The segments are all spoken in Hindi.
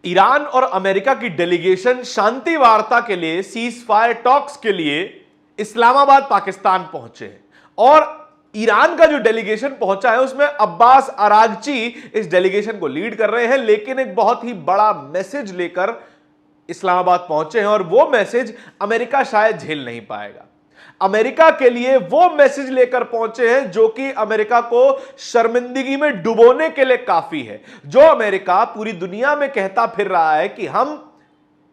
ईरान और अमेरिका की डेलीगेशन शांति वार्ता के लिए, सीज फायर टॉक्स के लिए इस्लामाबाद पाकिस्तान पहुंचे हैं और ईरान का जो डेलीगेशन पहुंचा है उसमें अब्बास अरागची इस डेलीगेशन को लीड कर रहे हैं, लेकिन एक बहुत ही बड़ा मैसेज लेकर इस्लामाबाद पहुंचे हैं और वो मैसेज अमेरिका शायद झेल नहीं पाएगा। अमेरिका के लिए वो मैसेज लेकर पहुंचे हैं जो कि अमेरिका को शर्मिंदगी में डुबोने के लिए काफी है। जो अमेरिका पूरी दुनिया में कहता फिर रहा है कि हम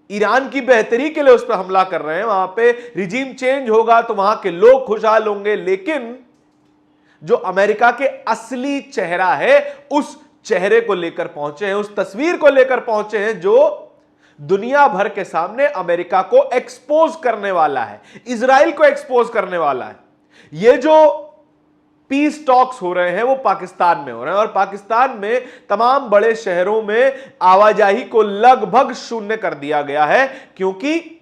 ईरान की बेहतरी के लिए उस पर हमला कर रहे हैं, वहां पे रिजीम चेंज होगा तो वहां के लोग खुशहाल होंगे, लेकिन जो अमेरिका के असली चेहरा है उस चेहरे को लेकर पहुंचे हैं, उस तस्वीर को लेकर पहुंचे हैं जो दुनिया भर के सामने अमेरिका को एक्सपोज करने वाला है, इजराइल को एक्सपोज करने वाला है। ये जो पीस टॉक्स हो रहे हैं वो पाकिस्तान में हो रहे हैं और पाकिस्तान में तमाम बड़े शहरों में आवाजाही को लगभग शून्य कर दिया गया है, क्योंकि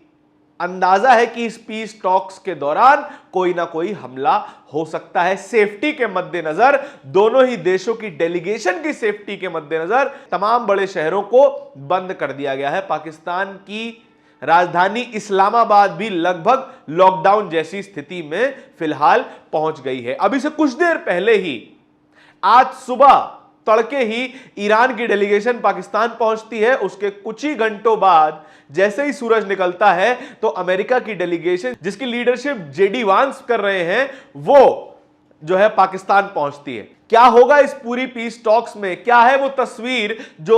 अंदाजा है कि इस पीस टॉक्स के दौरान कोई ना कोई हमला हो सकता है। सेफ्टी के मद्देनजर, दोनों ही देशों की डेलीगेशन की सेफ्टी के मद्देनजर तमाम बड़े शहरों को बंद कर दिया गया है। पाकिस्तान की राजधानी इस्लामाबाद भी लगभग लॉकडाउन जैसी स्थिति में फिलहाल पहुंच गई है। अभी से कुछ देर पहले ही, आज सुबह तड़के ही ईरान की डेलीगेशन पाकिस्तान पहुंचती है। उसके कुछ ही घंटों बाद जैसे ही सूरज निकलता है तो अमेरिका की डेलीगेशन, जिसकी लीडरशिप जेडी वांस कर रहे हैं, वो जो है पाकिस्तान पहुंचती है। क्या होगा इस पूरी पीस टॉक्स में, क्या है वो तस्वीर जो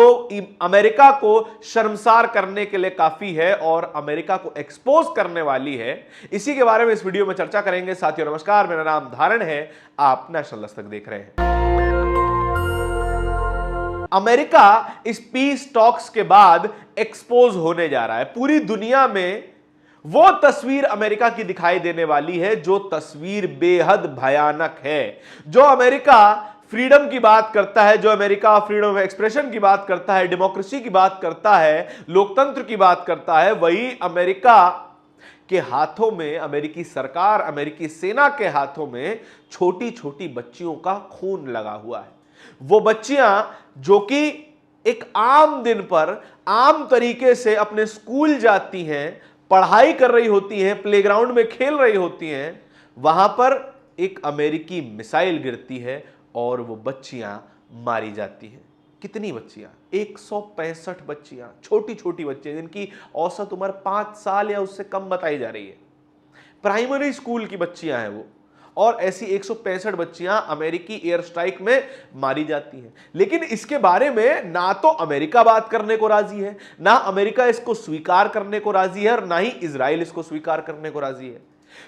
अमेरिका को शर्मसार करने के लिए काफी है और अमेरिका को एक्सपोज करने वाली है, इसी के बारे में इस वीडियो में चर्चा करेंगे। साथियों नमस्कार, मेरा नाम धारण है, आप नेशनल दस्तक देख रहे हैं। अमेरिका इस पीस टॉक्स के बाद एक्सपोज होने जा रहा है। पूरी दुनिया में वो तस्वीर अमेरिका की दिखाई देने वाली है जो तस्वीर बेहद भयानक है। जो अमेरिका फ्रीडम की बात करता है, जो अमेरिका फ्रीडम ऑफ एक्सप्रेशन की बात करता है, डेमोक्रेसी की बात करता है, लोकतंत्र की बात करता है, वही अमेरिका के हाथों में, अमेरिकी सरकार, अमेरिकी सेना के हाथों में छोटी छोटी बच्चियों का खून लगा हुआ है। वो बच्चियां जो कि एक आम दिन पर आम तरीके से अपने स्कूल जाती हैं, पढ़ाई कर रही होती हैं, प्लेग्राउंड में खेल रही होती हैं, वहां पर एक अमेरिकी मिसाइल गिरती है और वो बच्चियां मारी जाती हैं। कितनी बच्चियां? 165 बच्चियां, छोटी छोटी बच्चियां जिनकी औसत उम्र 5 साल या उससे कम बताई जा रही है। प्राइमरी स्कूल की बच्चियां हैं वो, और ऐसी 165 बच्चियां अमेरिकी एयर स्ट्राइक में मारी जाती हैं। लेकिन इसके बारे में ना तो अमेरिका बात करने को राजी है, ना अमेरिका इसको स्वीकार करने को राजी है, और ना ही इजराइल इसको स्वीकार करने को राजी है।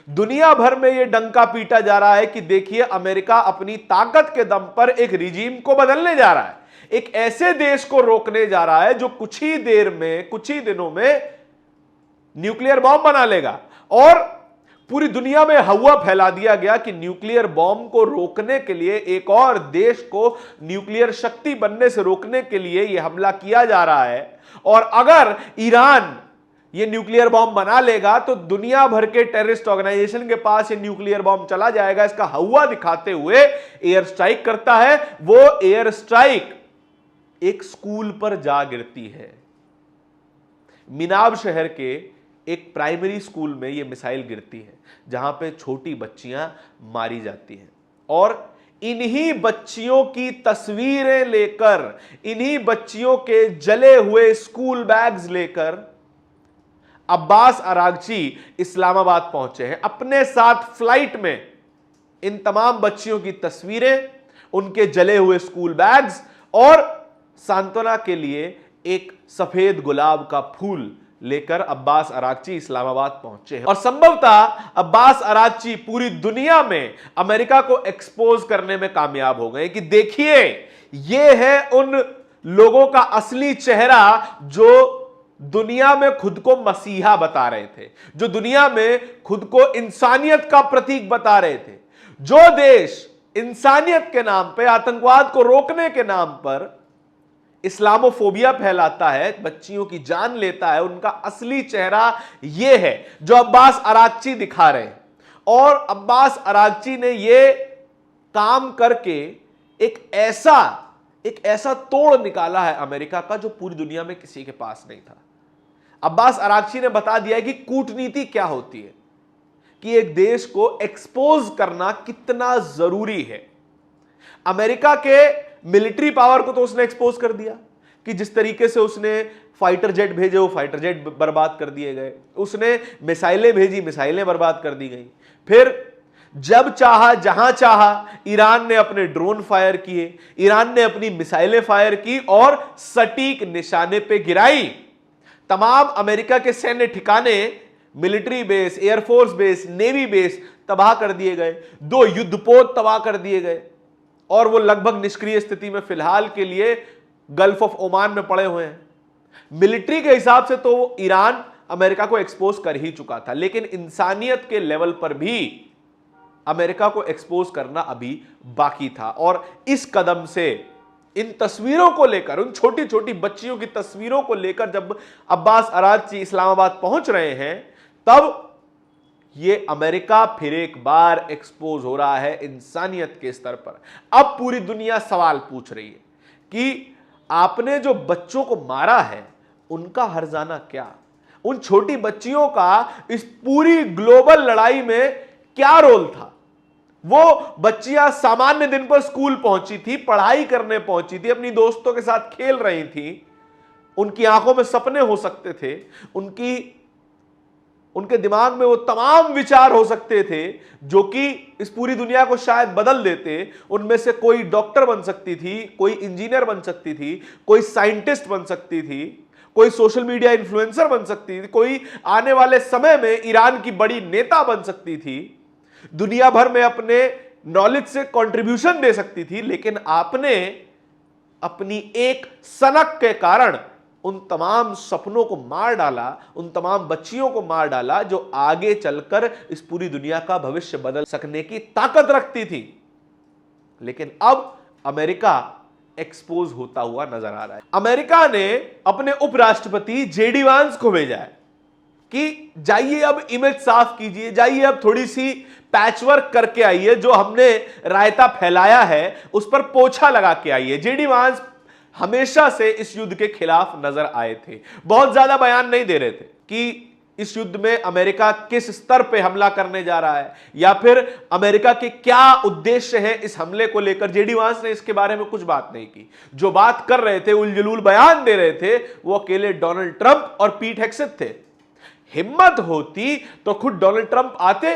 दुनिया भर में यह डंका पीटा जा रहा है कि देखिए, अमेरिका अपनी ताकत के दम पर एक रिजीम को बदलने जा रहा है, एक ऐसे देश को रोकने जा रहा है जो कुछ ही देर में, कुछ ही दिनों में न्यूक्लियर बॉम्ब बना लेगा। और पूरी दुनिया में हवा फैला दिया गया कि न्यूक्लियर बॉम्ब को रोकने के लिए, एक और देश को न्यूक्लियर शक्ति बनने से रोकने के लिए यह हमला किया जा रहा है। और अगर ईरान ये न्यूक्लियर बॉम्ब बना लेगा तो दुनिया भर के टेररिस्ट ऑर्गेनाइजेशन के पास ये न्यूक्लियर बॉम्ब चला जाएगा। इसका हवा दिखाते हुए एयर स्ट्राइक करता है। वो एयर स्ट्राइक एक स्कूल पर जा गिरती है। मिनाब शहर के एक प्राइमरी स्कूल में यह मिसाइल गिरती है, जहां पे छोटी बच्चियां मारी जाती हैं। और इन्हीं बच्चियों की तस्वीरें लेकर, इन्हीं बच्चियों के जले हुए स्कूल बैग्स लेकर अब्बास अरागची इस्लामाबाद पहुंचे हैं। अपने साथ फ्लाइट में इन तमाम बच्चियों की तस्वीरें, उनके जले हुए स्कूल बैग्स और सांत्वना के लिए एक सफेद गुलाब का फूल लेकर अब्बास अरागची इस्लामाबाद पहुंचे हैं। और संभवतः अब्बास अरागची पूरी दुनिया में अमेरिका को एक्सपोज करने में कामयाब हो गए कि देखिए, ये है उन लोगों का असली चेहरा जो दुनिया में खुद को मसीहा बता रहे थे, जो दुनिया में खुद को इंसानियत का प्रतीक बता रहे थे। जो देश इंसानियत के नाम पे, आतंकवाद को रोकने के नाम पर इस्लामोफोबिया फैलाता है, बच्चियों की जान लेता है, उनका असली चेहरा यह है जो अब्बास अरागची दिखा रहे हैं। और अब्बास अरागची ने यह काम करके एक ऐसा एक ऐसा तोड़ निकाला है अमेरिका का जो पूरी दुनिया में किसी के पास नहीं था। अब्बास अरागची ने बता दिया है कि कूटनीति क्या होती है, कि एक देश को एक्सपोज करना कितना जरूरी है। अमेरिका के मिलिट्री पावर को तो उसने एक्सपोज कर दिया कि जिस तरीके से उसने फाइटर जेट भेजे वो फाइटर जेट बर्बाद कर दिए गए, उसने मिसाइलें भेजी, मिसाइलें बर्बाद कर दी गई। फिर जब चाहा जहां चाहा ईरान ने अपने ड्रोन फायर किए, ईरान ने अपनी मिसाइलें फायर की और सटीक निशाने पे गिराई। तमाम अमेरिका के सैन्य ठिकाने, military base, air force base, navy base तबाह कर दिए गए, 2 युद्धपोत तबाह कर दिए गए और वो लगभग निष्क्रिय स्थिति में फिलहाल के लिए गल्फ ऑफ ओमान में पड़े हुए हैं। मिलिट्री के हिसाब से तो ईरान अमेरिका को एक्सपोज कर ही चुका था, लेकिन इंसानियत के लेवल पर भी अमेरिका को एक्सपोज करना अभी बाकी था। और इस कदम से, इन तस्वीरों को लेकर, उन छोटी छोटी बच्चियों की तस्वीरों को लेकर जब अब्बास अरागची इस्लामाबाद पहुंच रहे हैं, तब ये अमेरिका फिर एक बार एक्सपोज हो रहा है इंसानियत के स्तर पर। अब पूरी दुनिया सवाल पूछ रही है कि आपने जो बच्चों को मारा है उनका हर्जाना क्या, उन छोटी बच्चियों का इस पूरी ग्लोबल लड़ाई में क्या रोल था। वो बच्चियां सामान्य दिन पर स्कूल पहुंची थी, पढ़ाई करने पहुंची थी, अपनी दोस्तों के साथ खेल रही थी, उनकी आंखों में सपने हो सकते थे, उनके दिमाग में वो तमाम विचार हो सकते थे जो कि इस पूरी दुनिया को शायद बदल देते। उनमें से कोई डॉक्टर बन सकती थी, कोई इंजीनियर बन सकती थी, कोई साइंटिस्ट बन सकती थी, कोई सोशल मीडिया इन्फ्लुएंसर बन सकती थी, कोई आने वाले समय में ईरान की बड़ी नेता बन सकती थी, दुनिया भर में अपने नॉलेज से कंट्रीब्यूशन दे सकती थी। लेकिन आपने अपनी एक सनक के कारण उन तमाम सपनों को मार डाला, उन तमाम बच्चियों को मार डाला जो आगे चलकर इस पूरी दुनिया का भविष्य बदल सकने की ताकत रखती थी। लेकिन अब अमेरिका एक्सपोज होता हुआ नजर आ रहा है। अमेरिका ने अपने उपराष्ट्रपति जेडी वांस को भेजा है कि जाइए अब इमेज साफ कीजिए, जाइए अब थोड़ी सी पैचवर्क करके आइए, जो हमने रायता फैलाया है उस पर पोछा लगा के आइए। जेडी वांस हमेशा से इस युद्ध के खिलाफ नजर आए थे, बहुत ज्यादा बयान नहीं दे रहे थे कि इस युद्ध में अमेरिका किस स्तर पे हमला करने जा रहा है या फिर अमेरिका के क्या उद्देश्य है इस हमले को लेकर। जेडी वांस ने इसके बारे में कुछ बात नहीं की। जो बात कर रहे थे, उलझुल बयान दे रहे थे, वो अकेले डोनाल्ड ट्रंप और पीट हेग्सेथ थे। हिम्मत होती तो खुद डोनाल्ड ट्रंप आते,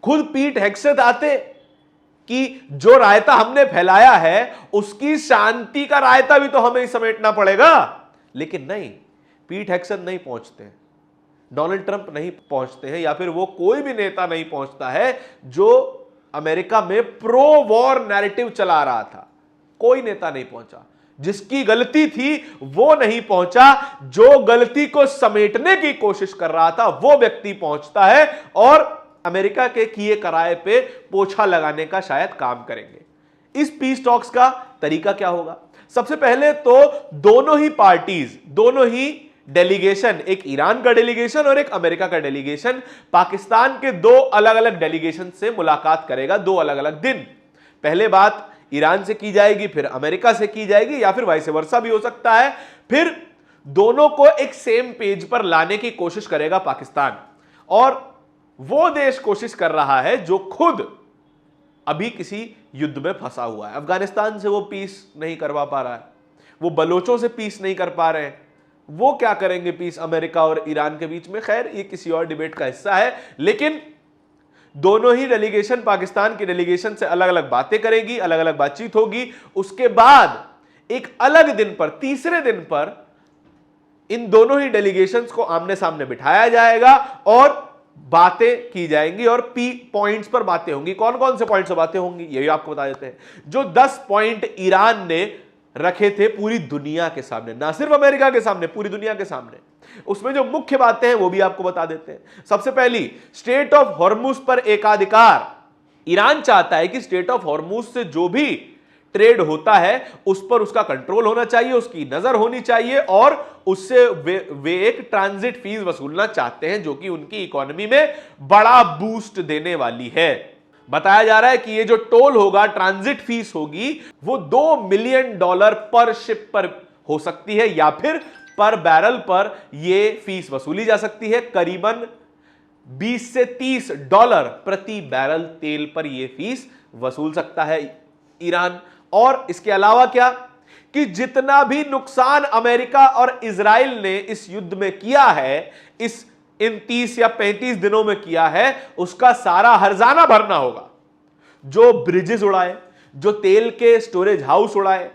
खुद पीट हेग्सेथ आते कि जो रायता हमने फैलाया है उसकी शांति का रायता भी तो हमें ही समेटना पड़ेगा। लेकिन नहीं, पीट हेग्सेथ नहीं पहुंचते, डोनाल्ड ट्रंप नहीं पहुंचते हैं, या फिर वो कोई भी नेता नहीं पहुंचता है जो अमेरिका में प्रो वॉर नैरेटिव चला रहा था। कोई नेता नहीं पहुंचा, जिसकी गलती थी वो नहीं पहुंचा, जो गलती को समेटने की कोशिश कर रहा था वो व्यक्ति पहुंचता है और अमेरिका के किए कराए पे पोछा लगाने का शायद काम करेंगे। इस पीस टॉक्स का तरीका क्या होगा? सबसे पहले तो दोनों ही पार्टीज, दोनों ही डेलीगेशन, एक ईरान का डेलीगेशन और एक अमेरिका का डेलीगेशन, पाकिस्तान के 2 अलग अलग डेलीगेशन से मुलाकात करेगा 2 अलग अलग दिन। पहले बात ईरान से की जाएगी, फिर अमेरिका से की जाएगी, या फिर वाइस वर्सा भी हो सकता है। फिर दोनों को एक सेम पेज पर लाने की कोशिश करेगा पाकिस्तान, और वो देश कोशिश कर रहा है जो खुद अभी किसी युद्ध में फंसा हुआ है। अफगानिस्तान से वो पीस नहीं करवा पा रहा है, वो बलोचों से पीस नहीं कर पा रहे हैं, वो क्या करेंगे पीस अमेरिका और ईरान के बीच में? खैर, ये किसी और डिबेट का हिस्सा है। लेकिन दोनों ही डेलीगेशन पाकिस्तान की डेलीगेशन से अलग अलग बातें करेगी, अलग अलग बातचीत होगी। उसके बाद एक अलग दिन पर, तीसरे दिन पर इन दोनों ही डेलीगेशंस को आमने सामने बिठाया जाएगा और बातें की जाएंगी और पॉइंट्स पर बातें होंगी। कौन कौन से पॉइंट्स पर बातें होंगी ये भी आपको बता देते हैं। जो 10 पॉइंट ईरान ने रखे थे पूरी दुनिया के सामने, ना सिर्फ अमेरिका के सामने, पूरी दुनिया के सामने, उसमें जो मुख्य बातें हैं वो भी आपको बता देते हैं। सबसे पहली, स्ट्रेट ऑफ हॉर्मुज पर एकाधिकार। ईरान चाहता है कि स्ट्रेट ऑफ हॉर्मुज से जो भी ट्रेड होता है उस पर उसका कंट्रोल होना चाहिए, उसकी नजर होनी चाहिए, और उससे वे एक ट्रांजिट फीस वसूलना चाहते हैं जो कि उनकी इकोनॉमी में बड़ा बूस्ट देने वाली है। बताया जा रहा है कि ये जो टोल होगा, ट्रांजिट फीस होगी, वो $2 मिलियन पर शिप पर हो सकती है या फिर पर बैरल पर ये फीस वसूली जा सकती है। करीबन $20 से $30 प्रति बैरल तेल पर यह फीस वसूल सकता है ईरान। और इसके अलावा क्या कि जितना भी नुकसान अमेरिका और इजराइल ने इस युद्ध में किया है, इन 30 या 35 दिनों में किया है, उसका सारा हर्जाना भरना होगा। जो ब्रिजेस उड़ाए, जो तेल के स्टोरेज हाउस उड़ाए,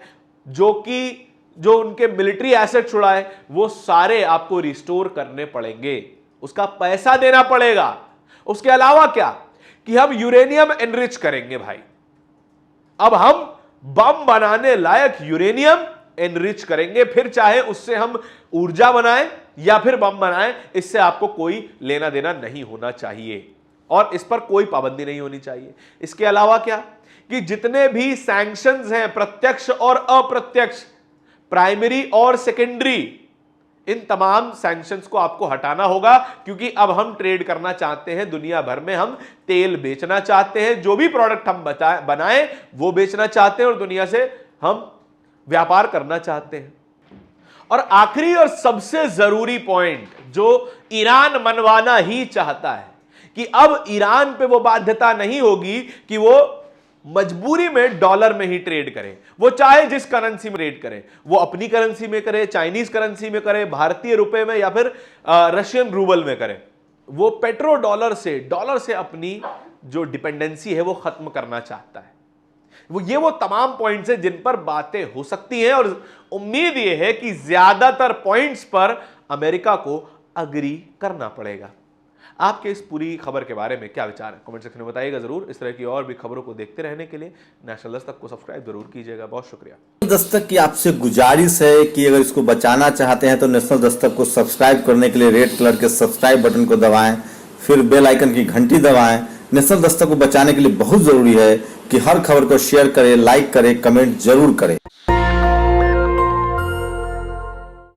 जो उनके मिलिट्री एसेट्स उड़ाए, वो सारे आपको रिस्टोर करने पड़ेंगे, उसका पैसा देना पड़ेगा। उसके अलावा क्या कि हम यूरेनियम एनरिच करेंगे भाई। अब हम बम बनाने लायक यूरेनियम एनरिच करेंगे, फिर चाहे उससे हम ऊर्जा बनाएं या फिर बम बनाएं, इससे आपको कोई लेना देना नहीं होना चाहिए और इस पर कोई पाबंदी नहीं होनी चाहिए। इसके अलावा क्या कि जितने भी सैंक्शंस हैं, प्रत्यक्ष और अप्रत्यक्ष, प्राइमरी और सेकेंडरी, इन तमाम सैंक्शंस को आपको हटाना होगा, क्योंकि अब हम ट्रेड करना चाहते हैं दुनिया भर में, हम तेल बेचना चाहते हैं, जो भी प्रोडक्ट हम बनाएं वो बेचना चाहते हैं और दुनिया से हम व्यापार करना चाहते हैं। और आखिरी और सबसे जरूरी पॉइंट जो ईरान मनवाना ही चाहता है कि अब ईरान पे वो बाध्यता नहीं होगी कि वो मजबूरी में डॉलर में ही ट्रेड करे, वो चाहे जिस करेंसी में ट्रेड करे, वो अपनी करेंसी में करे, चाइनीज करेंसी में करे, भारतीय रुपए में या फिर रशियन रूबल में करे, वो पेट्रो डॉलर से अपनी जो डिपेंडेंसी है वो खत्म करना चाहता है। वो तमाम पॉइंट्स हैं जिन पर बातें हो सकती हैं और उम्मीद ये है कि ज्यादातर पॉइंट्स पर अमेरिका को अग्री करना पड़ेगा। आपके इस पूरी खबर के बारे में क्या विचार है, कमेंट सेक्शन में बताइएगा जरूर। इस तरह की और भी खबरों को देखते रहने के लिए नेशनल दस्तक को सब्सक्राइब जरूर कीजिएगा। बहुत शुक्रिया। दस्तक की आपसे गुजारिश है कि अगर इसको बचाना चाहते हैं तो नेशनल दस्तक को सब्सक्राइब करने के लिए रेड कलर के सब्सक्राइब बटन को दबाएं, फिर बेल आइकन की घंटी दबाएं। नेशनल दस्तक को बचाने के लिए बहुत जरूरी है कि हर खबर को शेयर करें, लाइक करें, कमेंट जरूर करें।